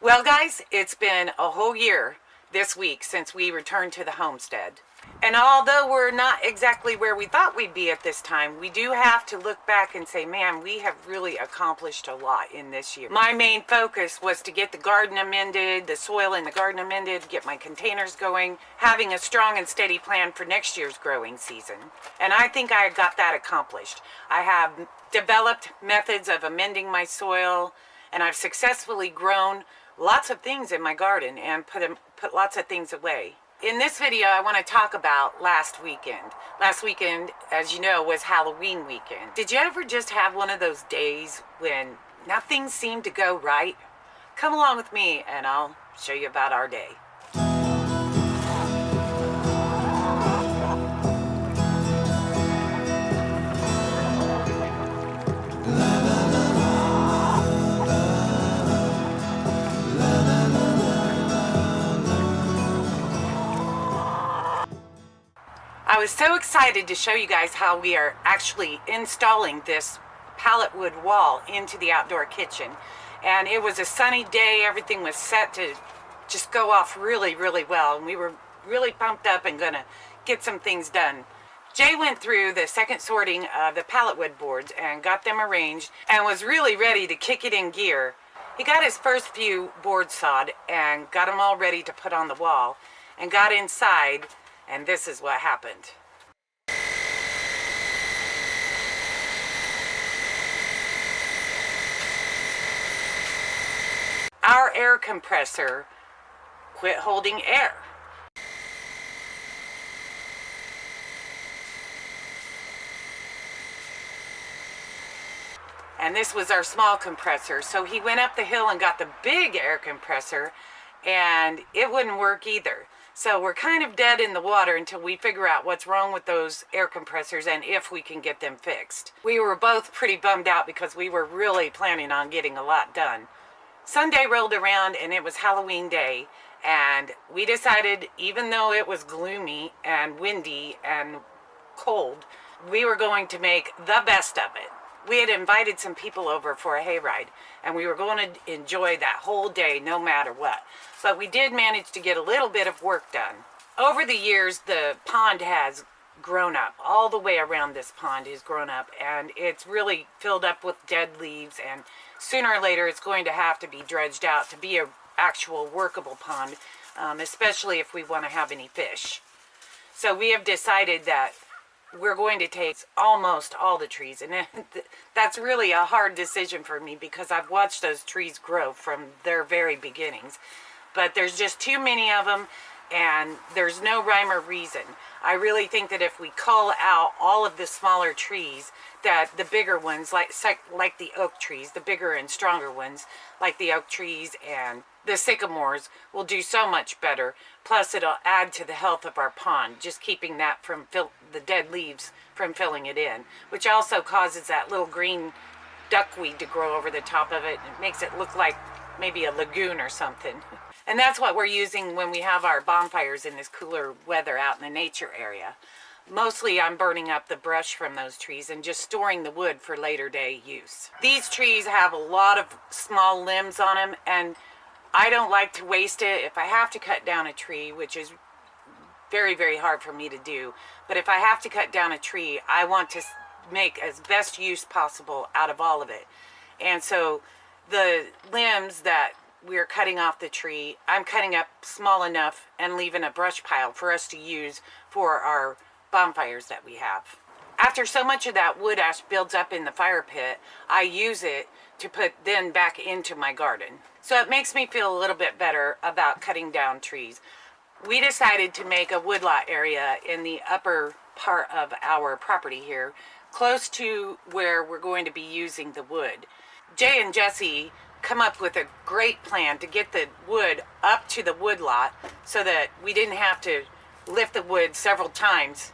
Well, guys, it's been a whole year this week since we returned to the homestead. And although we're not exactly where we thought we'd be at this time, we do have to look back and say, man, we have really accomplished a lot in this year. My main focus was to get the garden amended, the soil in the garden amended, get my containers going, having a strong and steady plan for next year's growing season. And I think I got that accomplished. I have developed methods of amending my soil, and I've successfully grown lots of things in my garden and put lots of things away. In this video, I want to talk about last weekend. Last weekend, as you know, was Halloween weekend. Did you ever just have one of those days when nothing seemed to go right? Come along with me and I'll show you about our day. I was so excited to show you guys how we are actually installing this pallet wood wall into the outdoor kitchen. And it was a sunny day, everything was set to just go off really, really well. And we were really pumped up and gonna get some things done. Jay went through the second sorting of the pallet wood boards and got them arranged and was really ready to kick it in gear. He got his first few boards sawed and got them all ready to put on the wall and got inside. And this is what happened. Our air compressor quit holding air. And this was our small compressor. So he went up the hill and got the big air compressor, and it wouldn't work either. So we're kind of dead in the water until we figure out what's wrong with those air compressors and if we can get them fixed. We were both pretty bummed out because we were really planning on getting a lot done. Sunday rolled around and it was Halloween day, and we decided, even though it was gloomy and windy and cold, we were going to make the best of it. We had invited some people over for a hayride, and we were going to enjoy that whole day no matter what. But we did manage to get a little bit of work done. Over the years, the pond has grown up. All the way around this pond has grown up, and it's really filled up with dead leaves, and sooner or later it's going to have to be dredged out to be an actual workable pond, especially if we want to have any fish. So we have decided that we're going to take almost all the trees, and that's really a hard decision for me because I've watched those trees grow from their very beginnings. But there's just too many of them, and there's no rhyme or reason. I really think that if we cull out all of the smaller trees, that the bigger ones, like the oak trees, the bigger and stronger ones, like the oak trees and the sycamores, will do so much better. Plus, it'll add to the health of our pond, just keeping that from the dead leaves from filling it in, which also causes that little green duckweed to grow over the top of it. It makes it look like maybe a lagoon or something. And that's what we're using when we have our bonfires in this cooler weather out in the nature area. Mostly I'm burning up the brush from those trees and just storing the wood for later day use. These trees have a lot of small limbs on them, and I don't like to waste it. If I have to cut down a tree, which is very, very hard for me to do, but if I have to cut down a tree, I want to make as best use possible out of all of it. And so the limbs that we're cutting off the tree, I'm cutting up small enough and leaving a brush pile for us to use for our bonfires that we have. After so much of that wood ash builds up in the fire pit, I use it to put then back into my garden. So it makes me feel a little bit better about cutting down trees. We decided to make a woodlot area in the upper part of our property here, close to where we're going to be using the wood. Jay and Jesse come up with a great plan to get the wood up to the woodlot so that we didn't have to lift the wood several times,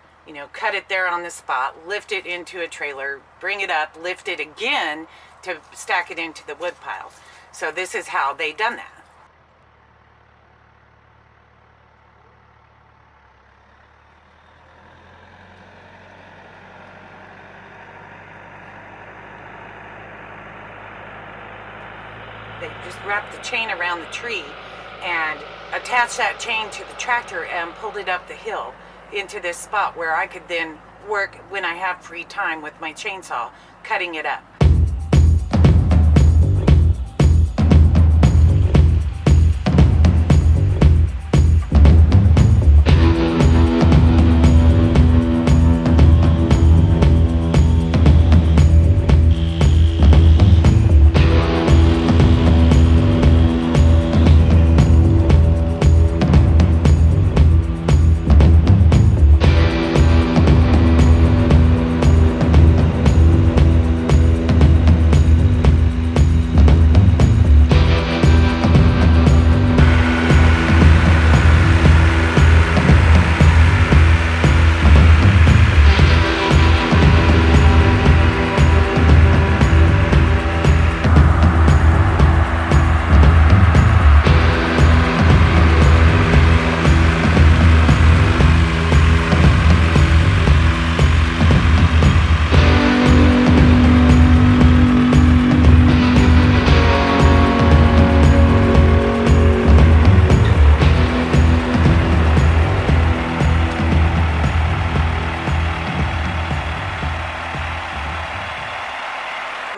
cut it there on the spot, lift it into a trailer, bring it up, lift it again to stack it into the wood pile. So this is how they done that. They just wrapped the chain around the tree and attached that chain to the tractor and pulled it up the hill into this spot where I could then work when I have free time with my chainsaw, cutting it up.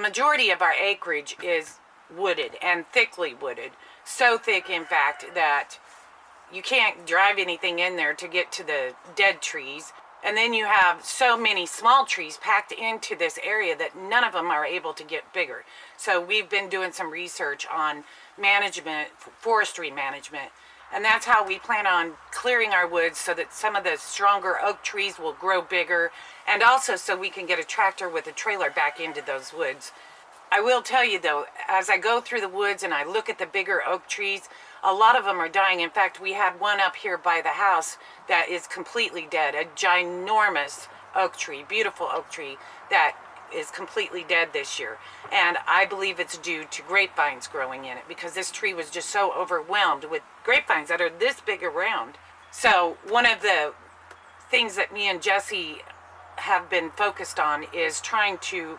Majority of our acreage is wooded and thickly wooded. So thick, in fact, that you can't drive anything in there to get to the dead trees. And then you have so many small trees packed into this area that none of them are able to get bigger. So we've been doing some research on management, forestry management, and that's how we plan on clearing our woods so that some of the stronger oak trees will grow bigger, and also so we can get a tractor with a trailer back into those woods. I will tell you though, as I go through the woods and I look at the bigger oak trees, a lot of them are dying. In fact, we had one up here by the house that is completely dead, a ginormous oak tree, beautiful oak tree that is completely dead this year. And I believe it's due to grapevines growing in it, because this tree was just so overwhelmed with grapevines that are this big around. So one of the things that me and Jesse have been focused on is trying to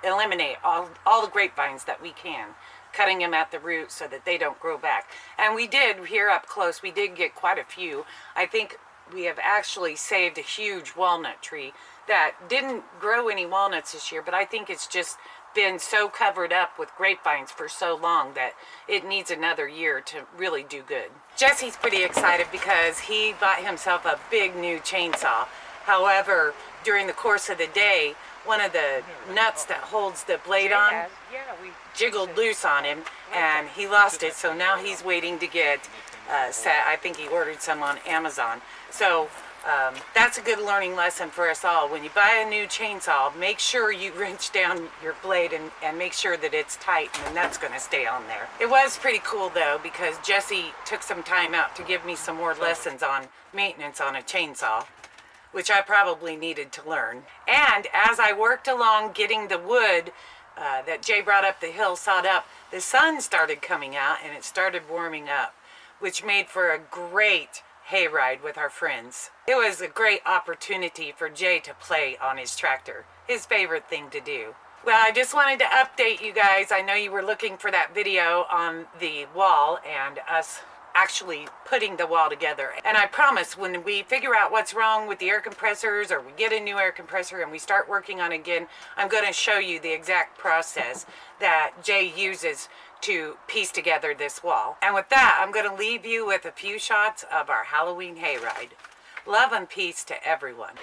eliminate all the grapevines that we can, cutting them at the root so that they don't grow back. And we did here up close, we did get quite a few. I think we have actually saved a huge walnut tree that didn't grow any walnuts this year, but I think it's just been so covered up with grapevines for so long that it needs another year to really do good. Jesse's pretty excited because he bought himself a big new chainsaw. However, during the course of the day, one of the nuts that holds the blade on jiggled loose on him and he lost it, so now he's waiting to get set. I think he ordered some on Amazon. So that's a good learning lesson for us all. When you buy a new chainsaw, make sure you wrench down your blade and make sure that it's tight and the nut's going to stay on there. It was pretty cool though, because Jesse took some time out to give me some more lessons on maintenance on a chainsaw, which I probably needed to learn. And as I worked along getting the wood that Jay brought up the hill sawed up, the sun started coming out and it started warming up, which made for a great hayride with our friends. It was a great opportunity for Jay to play on his tractor, his favorite thing to do. Well, I just wanted to update you guys. I know you were looking for that video on the wall and us actually putting the wall together. And I promise when we figure out what's wrong with the air compressors, or we get a new air compressor and we start working on it again, I'm going to show you the exact process that Jay uses to piece together this wall. And with that, I'm going to leave you with a few shots of our Halloween hayride. Love and peace to everyone.